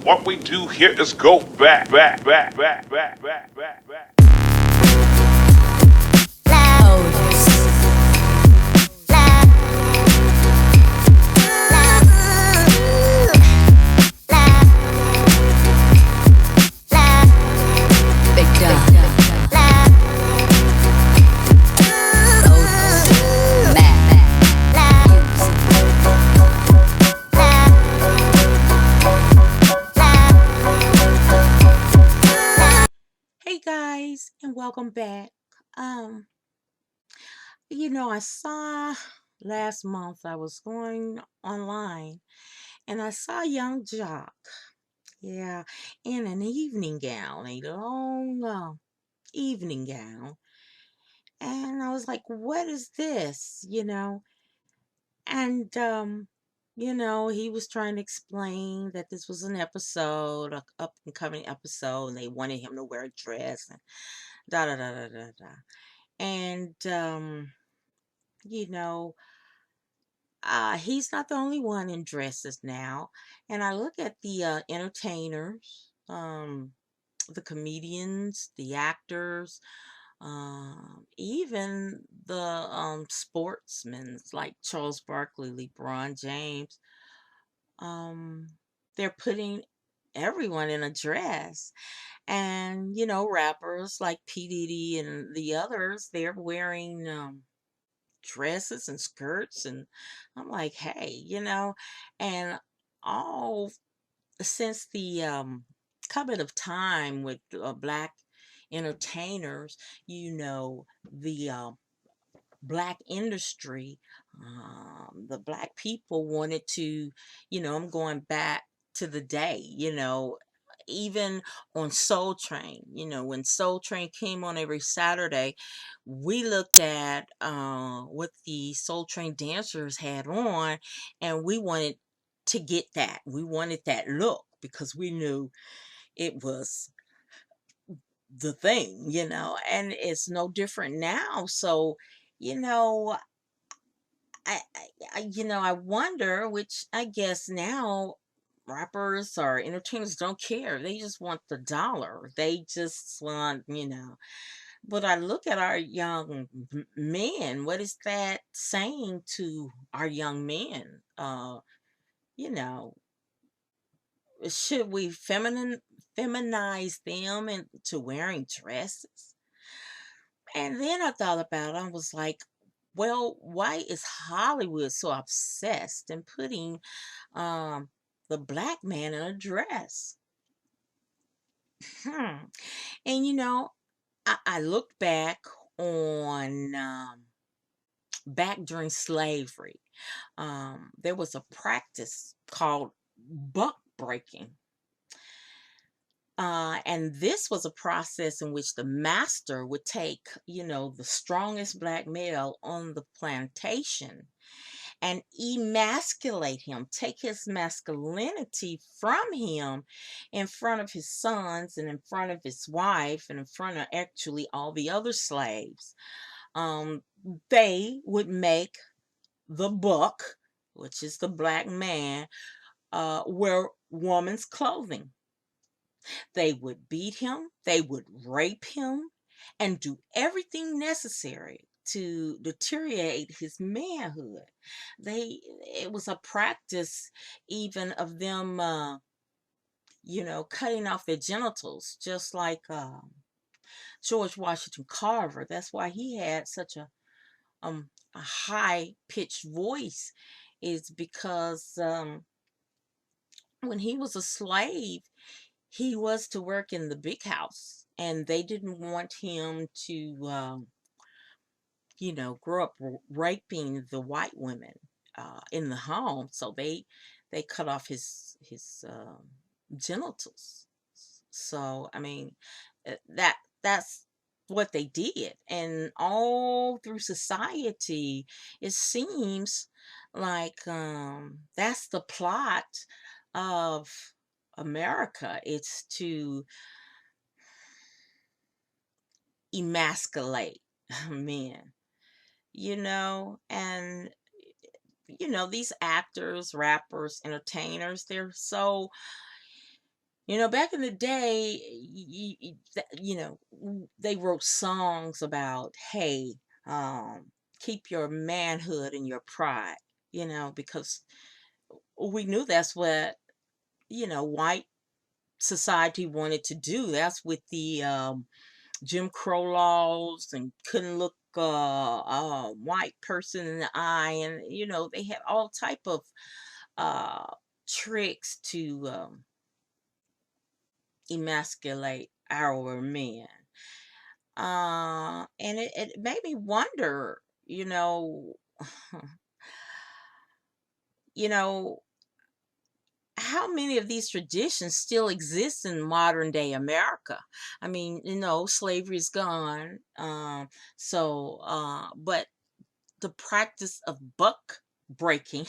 What we do here is go back, back, back, back, back, back, back, back. Hey guys, and welcome back. Um, I saw last month I was going online and I saw a young jock, yeah, in an evening gown, a long evening gown. And I was like, what is this? And he was trying to explain that this was an episode, a up and coming episode, and they wanted him to wear a dress and da da da da da da. And you know, he's not the only one in dresses now. And I look at the entertainers, the comedians, the actors, even the sportsmen like Charles Barkley, LeBron James. Um, they're putting everyone in a dress. And, rappers like P. Diddy and the others, they're wearing dresses and skirts, and I'm like, hey, and all since the coming of time with black entertainers, the black industry, the black people wanted to, I'm going back to the day, even on Soul Train, when Soul Train came on every Saturday, we looked at what the Soul Train dancers had on, and we wanted to get that. We wanted that look because we knew it was the thing, and it's no different now. So, you know, I wonder, which I guess now rappers or entertainers don't care. They just want the dollar. They just want, But I look at our young men. What is that saying to our young men? You know, should we feminize them into wearing dresses? And then I thought about it. I was like, well, why is Hollywood so obsessed in putting um, the black man in a dress? Hmm. And I looked back on back during slavery. There was a practice called buck breaking. And this was a process in which the master would take, the strongest black male on the plantation and emasculate him, take his masculinity from him in front of his sons and in front of his wife and in front of actually all the other slaves. Um, they would make the buck, which is the black man, wear woman's clothing. They would beat him, they would rape him, and do everything necessary to deteriorate his manhood. It was a practice even of them, cutting off their genitals, just like George Washington Carver. That's why he had such a high pitched voice, is because when he was a slave, he was to work in the big house, and they didn't want him to, grow up raping the white women in the home. So they cut off his genitals. So I mean, that's what they did, and all through society, it seems like that's the plot of America. It's to emasculate men, and these actors, rappers, entertainers, they're so Back in the day, they wrote songs about, hey, keep your manhood and your pride, because we knew that's what, white society wanted to do. That's with the Jim Crow laws and couldn't look a white person in the eye, and they had all type of uh, tricks to emasculate our men. And it made me wonder, you know, how many of these traditions still exist in modern day America? I mean, slavery is gone. But the practice of buck breaking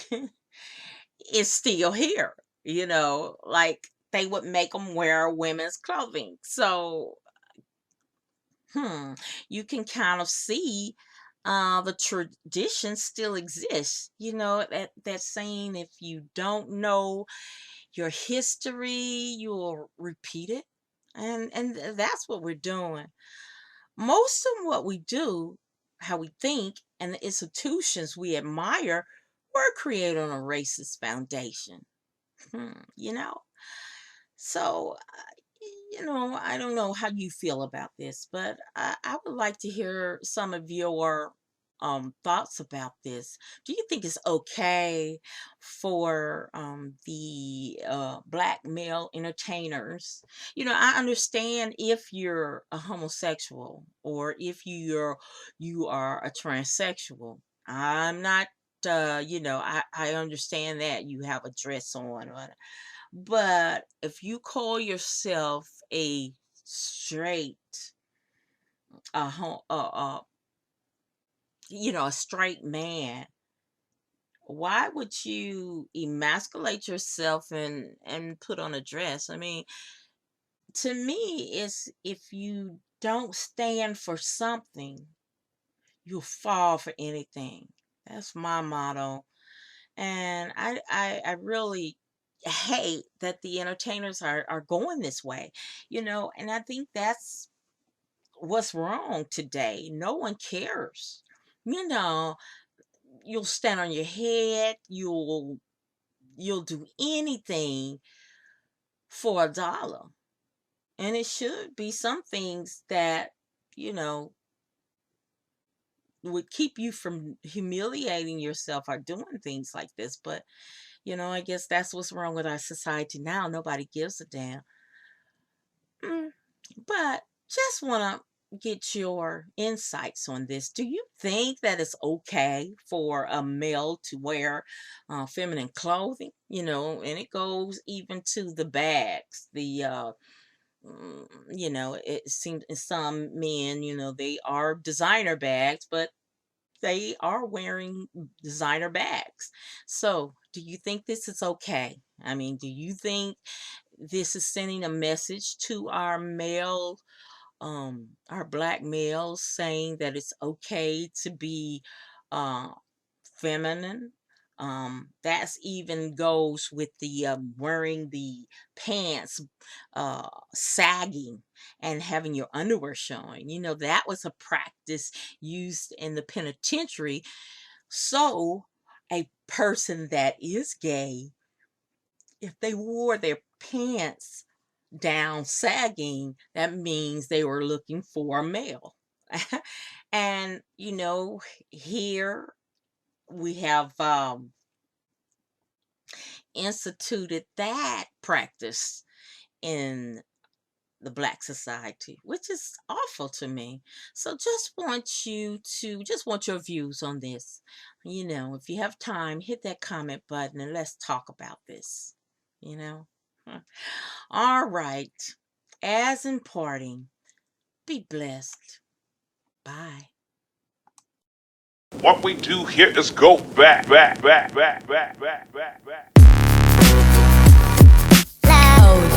is still here, like they would make them wear women's clothing. So, hmm, you can kind of see the tradition still exists. That saying, if you don't know your history, you'll repeat it. And that's what we're doing. Most of what we do, how we think, and the institutions we admire were created on a racist foundation. Hmm, you know? So, I don't know how you feel about this, but I would like to hear some of your thoughts about this. Do you think it's okay for the black male entertainers? I understand if you're a homosexual or if you are a transsexual. I'm not. I understand that you have a dress on, but if you call yourself a straight, a ho- a straight man, why would you emasculate yourself and put on a dress? I mean, to me, it's if you don't stand for something, you'll fall for anything. That's my motto. And I really hate that the entertainers are going this way, and I think that's what's wrong today. No one cares. You know, you'll stand on your head, you'll do anything for a dollar. And it should be some things that, you know, would keep you from humiliating yourself or doing things like this. But I guess that's what's wrong with our society now. Nobody gives a damn. Mm, but just want to get your insights on this. Do you think that it's okay for a male to wear feminine clothing? And it goes even to the bags. It seems some men, they are designer bags, but they are wearing designer bags. So, do you think this is okay? I mean, do you think this is sending a message to our black males saying that it's okay to be uh feminine? That's even goes with the wearing the pants sagging and having your underwear showing. That was a practice used in the penitentiary. So a person that is gay, if they wore their pants down sagging, that means they were looking for a male. And here we have instituted that practice in the black society, which is awful to me. So just want your views on this. If you have time, hit that comment button and let's talk about this. You know? Huh. All right. As in parting, be blessed. Bye. What we do here is go back, back, back, back, back, back, back, back. Oh,